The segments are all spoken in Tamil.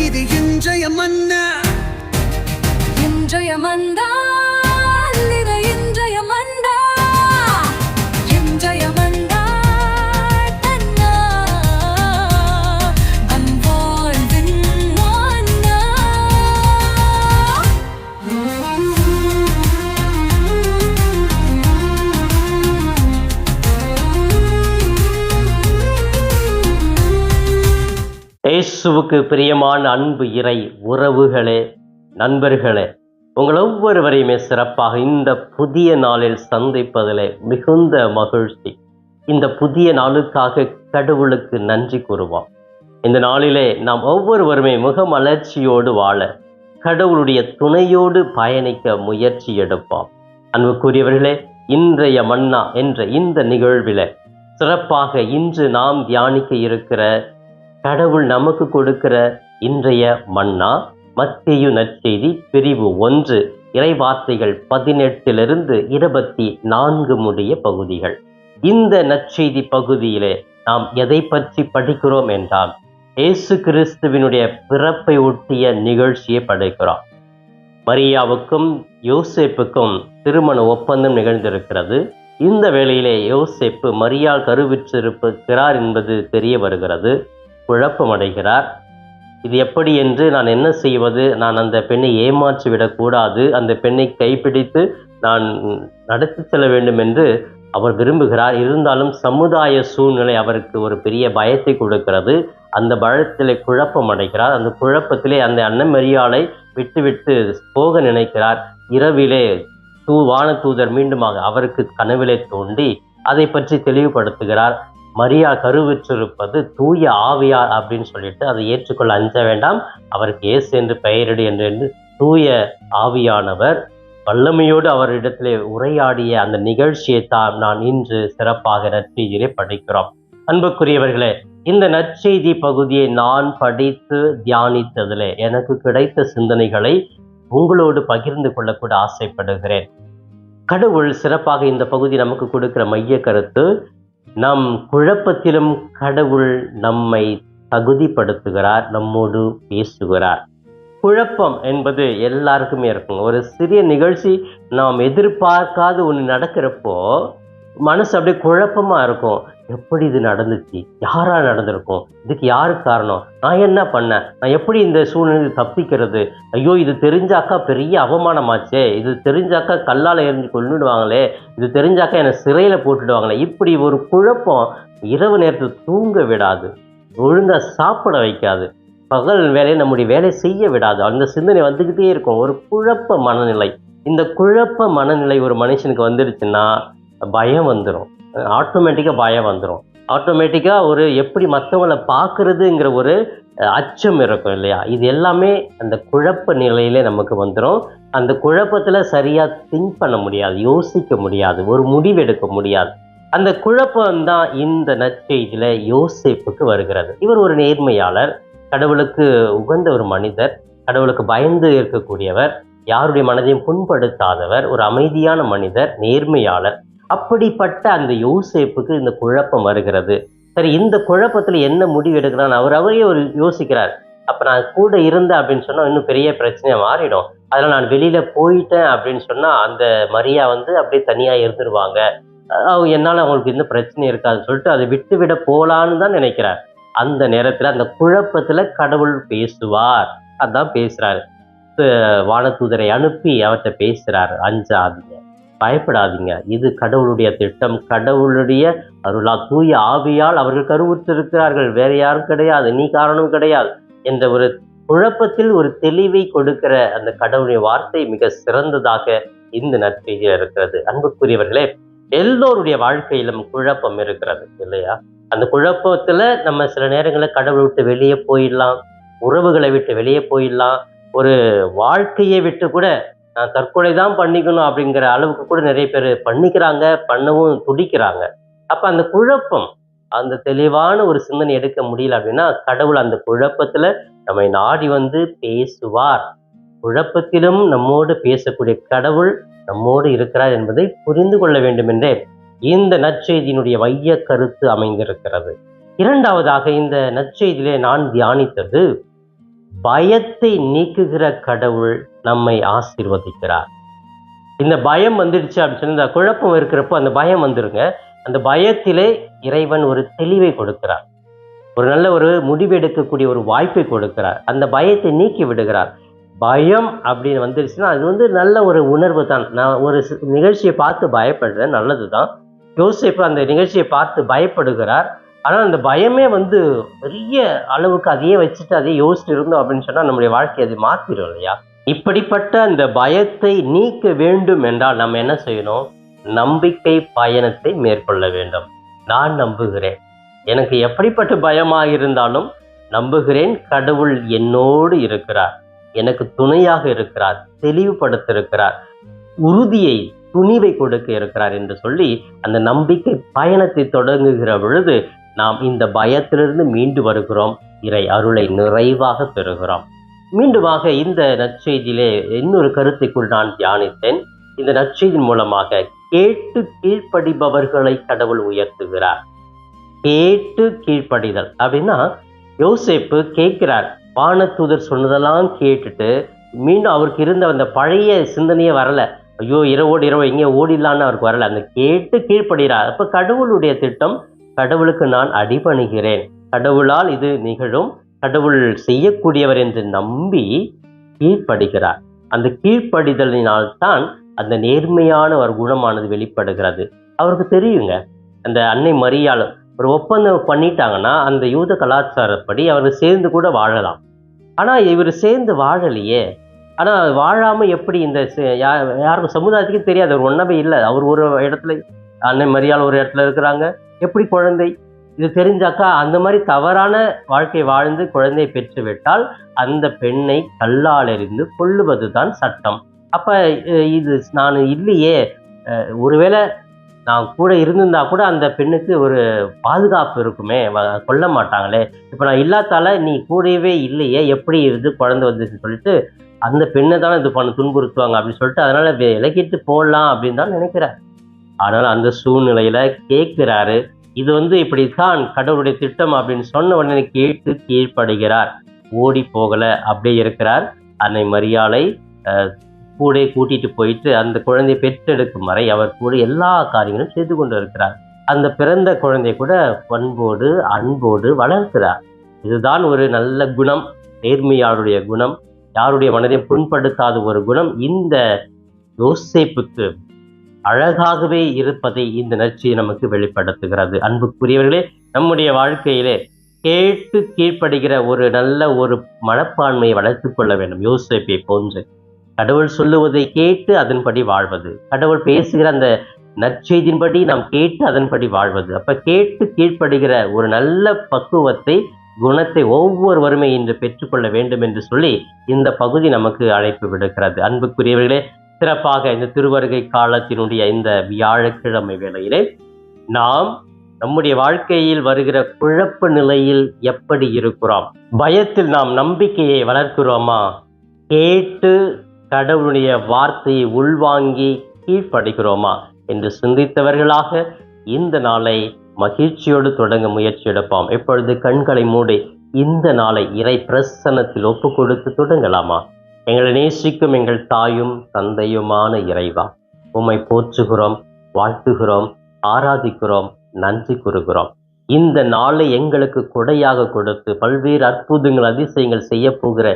இது இன்றைய மன்னா, இன்றைய மன்னா, இது இன்றைய மன்னா, இன்றைய மன்னா, தன்னா அன்பாழ்வின் மன்னா. இயேசுவுக்கு பிரியமான அன்பு இறை உறவுகளே, நண்பர்களே, உங்கள் ஒவ்வொருவரையுமே சிறப்பாக இந்த புதிய நாளில் சந்திப்பதிலே மிகுந்த மகிழ்ச்சி. இந்த புதிய நாளுக்காக கடவுளுக்கு நன்றி கூறுவோம். இந்த நாளிலே நாம் ஒவ்வொருவருமே முகமலர்ச்சியோடு வாழ கடவுளுடைய துணையோடு பயணிக்க முயற்சி எடுப்போம். அன்புக்குரியவர்களே, இன்றைய மன்னா என்ற இந்த நிகழ்வில் சிறப்பாக இன்று நாம் தியானிக்க இருக்கிற கடவுள் நமக்கு கொடுக்கிற இன்றைய மன்னா மத்தேயு நற்செய்தி பிரிவு 1 இறைவார்த்தைகள் 18 24 முடிய பகுதிகள். இந்த நற்செய்தி பகுதியிலே நாம் எதை பற்றி படிக்கிறோம் என்றால் இயேசு கிறிஸ்துவினுடைய பிறப்பை ஒட்டிய நிகழ்ச்சியை படிக்கிறோம். மரியாவுக்கும் யோசேப்புக்கும் திருமண ஒப்பந்தம் நிகழ்ந்திருக்கிறது. இந்த வேளையிலே யோசேப்பு மரியாள் கருவுற்றிருக்கிறார் என்பது தெரிய வருகிறது. குழப்பமடைகிறார். இது எப்படி என்று நான் என்ன செய்வது? நான் அந்த பெண்ணை ஏமாற்றி விடக்கூடாது, அந்த பெண்ணை கைப்பிடித்து நான் நடத்தி செல்ல வேண்டும் என்று அவர் விரும்புகிறார். இருந்தாலும் சமுதாய சூழ்நிலை அவருக்கு ஒரு பெரிய பயத்தை கொடுக்கிறது. அந்த பயத்திலே குழப்பமடைகிறார். அந்த குழப்பத்திலே அந்த அன்னை மரியாளை விட்டுவிட்டு போக நினைக்கிறார். இரவிலே வானதூதர் மீண்டுமாக அவருக்கு கனவிலே தோன்றி அதை பற்றி தெளிவுபடுத்துகிறார். மரியா கருவுற்றிருப்பது தூய ஆவியார் அப்படின்னு சொல்லிட்டு அதை ஏற்றுக்கொள்ள அஞ்ச வேண்டாம், அவருக்கு இயேசு என்று பெயரிடு என்று தூய ஆவியானவர் வல்லமையோடு அவரிடத்திலே உரையாடிய அந்த நிகழ்ச்சியை தான் நான் இன்று சிறப்பாக நற்செய்தியிலே படிக்கிறோம். அன்புக்குரியவர்களே, இந்த நற்செய்தி பகுதியை நான் படித்து தியானித்ததிலே எனக்கு கிடைத்த சிந்தனைகளை உங்களோடு பகிர்ந்து கொள்ளக்கூட ஆசைப்படுகிறேன். கடவுள் சிறப்பாக இந்த பகுதி நமக்கு கொடுக்கிற மைய கருத்து, நம் குழப்பத்திலும் கடவுள் நம்மை தகுதிப்படுத்துகிறார், நம்மோடு பேசுகிறார். குழப்பம் என்பது எல்லாருக்குமே இருக்கும். ஒரு சிறிய நிகழ்ச்சி நாம் எதிர்பார்க்காத ஒன்று நடக்கிறப்போ மனசு அப்படியே குழப்பமா இருக்கும். எப்படி இது நடந்துச்சு? யாரா நடந்திருக்கும்? இதுக்கு யாரு காரணம்? நான் என்ன பண்ணேன்? நான் எப்படி இந்த சூழ்நிலையில் தப்பிக்கிறது? ஐயோ, இது தெரிஞ்சாக்கா பெரிய அவமானமாச்சே, இது தெரிஞ்சாக்கா கல்லால் எரிஞ்சு கொண்டுடுவாங்களே, இது தெரிஞ்சாக்கா என்னை சிறையில் போட்டுடுவாங்களே. இப்படி ஒரு குழப்பம் இரவு நேரத்தில் தூங்க விடாது, ஒழுங்கா சாப்பிட வைக்காது, பகல் வேலையை நம்முடைய வேலையை செய்ய விடாது. அந்த சிந்தனை வந்துக்கிட்டே இருக்கும். ஒரு குழப்ப மனநிலை. இந்த குழப்ப மனநிலை ஒரு மனுஷனுக்கு வந்துடுச்சுன்னா பயம் வந்துடும். ஆட்டோமேட்டிக்காக பயம் வந்துடும். ஆட்டோமேட்டிக்காக ஒரு எப்படி மற்றவங்களை பார்க்குறதுங்கிற ஒரு அச்சம் இருக்கும் இல்லையா? இது எல்லாமே அந்த குழப்ப நிலையிலே நமக்கு வந்துடும். அந்த குழப்பத்தில் சரியாக திங்க் பண்ண முடியாது, யோசிக்க முடியாது, ஒரு முடிவெடுக்க முடியாது. அந்த குழப்பம்தான் இந்த நற்செய்தியில் யோசேப்புக்கு வருகிறது. இவர் ஒரு நேர்மையாளர், கடவுளுக்கு உகந்த ஒரு மனிதர், கடவுளுக்கு பயந்து இருக்கக்கூடியவர், யாருடைய மனதையும் புண்படுத்தாதவர், ஒரு அமைதியான மனிதர், நேர்மையாளர். அப்படிப்பட்ட அந்த யோசேப்புக்கு இந்த குழப்பம் வருகிறது. சரி, இந்த குழப்பத்தில் என்ன முடிவு எடுக்கிறான்னு அவரே ஒரு யோசிக்கிறார். அப்போ நான் கூட இருந்தேன் அப்படின்னு சொன்னால் இன்னும் பெரிய பிரச்சனையாக மாறிடும். அதில் நான் வெளியில் போயிட்டேன் அப்படின்னு சொன்னால் அந்த மரியா அப்படியே தனியாக இருந்துருவாங்க, என்னால் அவங்களுக்கு எந்த பிரச்சனை இருக்காதுன்னு சொல்லிட்டு அதை விட்டு விட போகலான்னு தான் நினைக்கிறார். அந்த நேரத்தில் அந்த குழப்பத்தில் கடவுள் பேசுவார். அதான் பேசுகிறாரு. வானதூதரை அனுப்பி அவர்கிட்ட பேசுகிறார், அஞ்சாதீங்க, பயப்படாதீங்க, இது கடவுளுடைய திட்டம், கடவுளுடைய அருளா தூய ஆவியால் அவர்கள் கருவுற்றிருக்கிறார்கள், வேற யாரும் கிடையாது, நீ காரணம் கிடையாது என்ற ஒரு குழப்பத்தில் ஒரு தெளிவை கொடுக்கிற அந்த கடவுளுடைய வார்த்தை மிக சிறந்ததாக இந்த நற்செய்தியில் இருக்கிறது. அன்புக்குரியவர்களே, எல்லோருடைய வாழ்க்கையிலும் குழப்பம் இருக்கிறது இல்லையா? அந்த குழப்பத்துல நம்ம சில நேரங்களில் கடவுளை விட்டு வெளியே போயிடலாம், உறவுகளை விட்டு வெளியே போயிடலாம், ஒரு வாழ்க்கையை விட்டு கூட நான் தற்கொலை தான் பண்ணிக்கணும் அப்படிங்கிற அளவுக்கு கூட நிறைய பேர் பண்ணிக்கிறாங்க, பண்ணவும் துடிக்கிறாங்க. அப்ப அந்த குழப்பம், அந்த தெளிவான ஒரு சிந்தனை எடுக்க முடியல அப்படின்னா கடவுள் அந்த குழப்பத்துல நம்மை நாடி பேசுவார். குழப்பத்திலும் நம்மோடு பேசக்கூடிய கடவுள் நம்மோடு இருக்கிறார் என்பதை புரிந்து கொள்ள வேண்டும் என்றே இந்த நற்செய்தியினுடைய மைய கருத்து அமைந்திருக்கிறது. இரண்டாவதாக இந்த நற்செய்தியிலே நான் தியானித்தது பயத்தை நீக்குகிற கடவுள் நம்மை ஆசீர்வதிக்கிறார். இந்த பயம் வந்துடுச்சு அப்படின்னு சொல்லி, இந்த குழப்பம் இருக்கிறப்போ அந்த பயம் வந்துருங்க. அந்த பயத்திலே இறைவன் ஒரு தெளிவை கொடுக்கிறார், ஒரு நல்ல ஒரு முடிவெடுக்கக்கூடிய ஒரு வாய்ப்பை கொடுக்கிறார், அந்த பயத்தை நீக்கி விடுகிறார். பயம் அப்படின்னு வந்துடுச்சுன்னா அது நல்ல ஒரு உணர்வு தான். நான் ஒரு நிகழ்ச்சியை பார்த்து பயப்படுறேன், நல்லது தான். யோசேப்பு அந்த நிகழ்ச்சியை பார்த்து பயப்படுகிறார். ஆனால் அந்த பயமே பெரிய அளவுக்கு அதையே வச்சுட்டு அதையே யோசிச்சுட்டு இருந்தோம் அப்படின்னு சொன்னால் நம்முடைய வாழ்க்கையை அதை மாற்றிடும் இல்லையா? இப்படிப்பட்ட அந்த பயத்தை நீக்க வேண்டும் என்றால் நம்ம என்ன செய்யணும்? நம்பிக்கை பயணத்தை மேற்கொள்ள வேண்டும். நான் நம்புகிறேன், எனக்கு எப்படிப்பட்ட பயமாக இருந்தாலும் நம்புகிறேன், கடவுள் என்னோடு இருக்கிறார், எனக்கு துணையாக இருக்கிறார், தெளிவுபடுத்த இருக்கிறார், உறுதியை துணிவை கொடுக்க இருக்கிறார் என்று சொல்லி அந்த நம்பிக்கை பயணத்தை தொடங்குகிற பொழுது நாம் இந்த பயத்திலிருந்து மீண்டு வருகிறோம், இறை அருளை நிறைவாக பெறுகிறோம். மீண்டுமாக இந்த நற்செய்தியிலே இன்னொரு கருத்தைக்குள் நான் தியானித்தேன். இந்த நற்செய்தியின் மூலமாக கேட்டு கீழ்ப்படிபவர்களை கடவுள் உயர்த்துகிறார். கேட்டு கீழ்ப்படிதல் அப்படின்னா, யோசேப்பு கேட்கிறார், வானதூதர் சொன்னதெல்லாம் கேட்டுட்டு மீண்டும் அவருக்கு இருந்த அந்த பழைய சிந்தனையே வரல. ஐயோ இரவோடு இரவு எங்கே ஓடிடலான்னு அவருக்கு வரல. அந்த கேட்டு கீழ்ப்படுகிறார். அப்போ கடவுளுடைய திட்டம், கடவுளுக்கு நான் அடிபணிகிறேன், கடவுளால் இது நிகழும், கடவுள் செய்யக்கூடியவர் என்று நம்பி கீழ்ப்படுகிறார். அந்த கீழ்ப்படிதலினால்தான் அந்த நேர்மையான ஒரு குணமானது வெளிப்படுகிறது. அவருக்கு தெரியுங்க, அந்த அன்னை மரியாள் ஒரு ஒப்பந்தம் பண்ணிட்டாங்கன்னா அந்த யூத கலாச்சாரப்படி அவர் சேர்ந்து கூட வாழலாம். ஆனால் இவர் சேர்ந்து வாழலையே. ஆனால் வாழாமல் எப்படி இந்த யாருக்கும் சமுதாயத்துக்கும் தெரியாது, அவர் ஒன்றவே இல்லை. அவர் ஒரு இடத்துல, அன்னை மரியாள் ஒரு இடத்துல இருக்கிறாங்க, எப்படி குழந்தை? இது தெரிஞ்சாக்கா அந்த மாதிரி தவறான வாழ்க்கை வாழ்ந்து குழந்தையை பெற்றுவிட்டால் அந்த பெண்ணை கல்லால் எறிந்து கொல்லுவது தான் சட்டம். அப்போ இது நான் இல்லையே, ஒருவேளை நான் கூட இருந்திருந்தா கூட அந்த பெண்ணுக்கு ஒரு பாதுகாப்பு இருக்குமே, கொல்ல மாட்டாங்களே. இப்போ நான் இல்லாதால நீ கூடவே இல்லையே, எப்படி இருந்து குழந்தை வந்துச்சுன்னு சொல்லிட்டு அந்த பெண்ணை தானே இது துன்புறுத்துவாங்க அப்படின்னு சொல்லிட்டு அதனால விலகிட்டு போடலாம் அப்படின்னு தான் நினைக்கிறார். ஆனால் அந்த சூழ்நிலையில கேட்கிறாரு. இது இப்படித்தான் கடவுளுடைய திட்டம் அப்படின்னு சொன்ன உடனே கேட்டு கீழ்ப்படுகிறார். ஓடி போகல, அப்படியே இருக்கிறார். அன்னை மரியாளை கூட கூட்டிட்டு போயிட்டு அந்த குழந்தையை பெற்றெடுக்கும் வரை அவர் கூட எல்லா காரியங்களும் செய்து கொண்டு இருக்கிறார். அந்த பிறந்த குழந்தைய கூட பண்போடு அன்போடு வளர்க்கிறார். இதுதான் ஒரு நல்ல குணம், நேர்மையாளுடைய குணம், யாருடைய மனதையும் புண்படுத்தாத ஒரு குணம். இந்த யோசேப்புக்கு அழகாகவே இருப்பதை இந்த நற்செய்தி நமக்கு வெளிப்படுத்துகிறது. அன்புக்குரியவர்களே, நம்முடைய வாழ்க்கையிலே கேட்டு கீழ்ப்படுகிற ஒரு நல்ல ஒரு மனப்பான்மையை வளர்த்து கொள்ள வேண்டும். யோசேப்பை போன்று கடவுள் சொல்லுவதை கேட்டு அதன்படி வாழ்வது, கடவுள் பேசுகிற அந்த நற்செய்தியின்படி நாம் கேட்டு அதன்படி வாழ்வது. அப்ப கேட்டு கீழ்ப்படுகிற ஒரு நல்ல பக்குவத்தை, குணத்தை ஒவ்வொருவருமே இன்று பெற்றுக்கொள்ள வேண்டும் என்று சொல்லி இந்த பகுதி நமக்கு அழைப்பு விடுக்கிறது. அன்புக்குரியவர்களே, சிறப்பாக இந்த திருவருகை காலத்தினுடைய இந்த வியாழக்கிழமை வேளையிலே நாம் நம்முடைய வாழ்க்கையில் வருகிற குழப்ப நிலையில் எப்படி இருக்கிறோம்? பயத்தில் நாம் நம்பிக்கையை வளர்க்கிறோமா? கேட்டு கடவுளுடைய வார்த்தையை உள்வாங்கி கீழ்ப்படுகிறோமா என்று சிந்தித்தவர்களாக இந்த நாளை மகிழ்ச்சியோடு தொடங்க முயற்சி எடுப்போம். எப்பொழுது கண்களை மூடி இந்த நாளை இறை பிரசன்னத்தில் ஒப்பு கொடுத்து தொடங்கலாமா? எங்களை நேசிக்கும் எங்கள் தாயும் தந்தையுமான இறைவா, உம்மை போற்றுகிறோம், வாழ்த்துகிறோம், ஆராதிக்கிறோம், நன்றி கூறுகிறோம். இந்த நாளை எங்களுக்கு கொடையாக கொடுத்து பல்வேறு அற்புதங்கள் அதிசயங்கள் செய்ய போகிற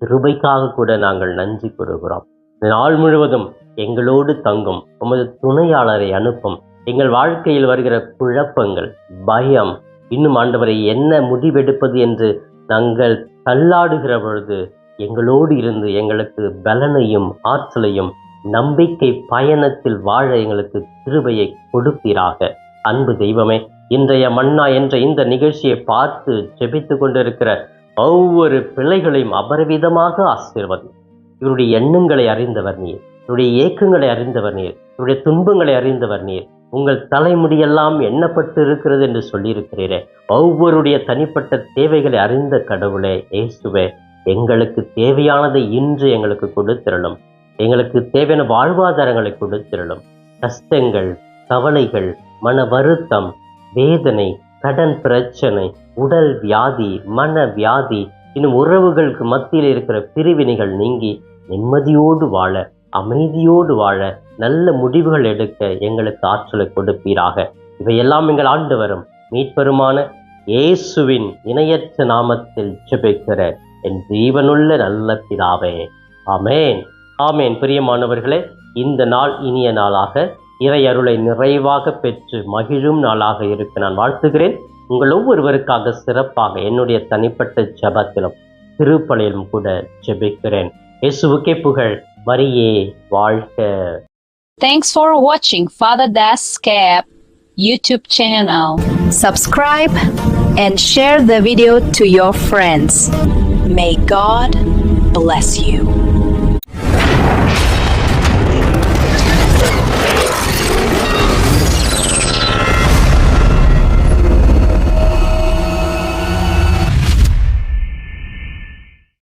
கிருபைக்காக கூட நாங்கள் நன்றி கூறுகிறோம். நாள் முழுவதும் எங்களோடு தங்கும் உமது துணையாளரை அனுப்பும். எங்கள் வாழ்க்கையில் வருகிற குழப்பங்கள், பயம், இன்னும் ஆண்டவரை என்ன முடிவெடுப்பது என்று நாங்கள் தள்ளாடுகிற பொழுது எங்களோடு இருந்து எங்களுக்கு பலனையும் ஆற்றலையும் நம்பிக்கை பயணத்தில் வாழ எங்களுக்கு கிருபையை கொடுப்பீராக. அன்பு தெய்வமே, இன்றைய மன்னா என்ற இந்த நிகழ்ச்சியை பார்த்து ஜெபித்து கொண்டிருக்கிற ஒவ்வொரு பிள்ளைகளையும் அபரிவிதமாக ஆசீர்வதி. இவருடைய எண்ணங்களை அறிந்தவர் நீர், இவருடைய ஏக்கங்களை அறிந்தவர் நீர், இவருடைய துன்பங்களை அறிந்தவர் நீர். உங்கள் தலைமுடியெல்லாம் எண்ணப்பட்டு இருக்கிறது என்று சொல்லியிருக்கிறீரே. ஒவ்வொருடைய தனிப்பட்ட தேவைகளை அறிந்த கடவுளே, இயேசுவே, எங்களுக்கு தேவையானதை இன்று எங்களுக்கு கொடுத்திரளும். எங்களுக்கு தேவையான வாழ்வாதாரங்களை கொடுத்திரளும். கஷ்டங்கள், கவலைகள், மன வருத்தம், வேதனை, கடன் பிரச்சனை, உடல் வியாதி, மன வியாதி, இன்னும் உறவுகளுக்கு மத்தியில் இருக்கிற பிரிவினைகள் நீங்கி நிம்மதியோடு வாழ, அமைதியோடு வாழ, நல்ல முடிவுகள் எடுக்க எங்களுக்கு ஆற்றலை கொடுப்பீராக. இவையெல்லாம் எங்கள் ஆண்டவரும் மீட்பெருமான இயேசுவின் இணையற்ற நாமத்தில் ஜெபிக்கிற என் ஜீவனுள்ள நல்ல பிதாவே, ஆமேன். ஆமேன். பிரியமானவர்களே, இந்த நாள் இனிய நாளாக, இறை அருளை நிறைவாக பெற்று மகிழும் நாளாக இருக்க நான் வாழ்த்துகிறேன். உங்கள் ஒவ்வொருவருக்காக சிறப்பாக என்னுடைய தனிப்பட்ட ஜெபத்திலும் திருப்பலியிலும் கூட ஜெபிக்கிறேன். இயேசுவுக்கே புகழ், மரியே வாழ்க. Thanks for watching Father Das Cap YouTube channel. Subscribe and share the video to your friends. May God bless you.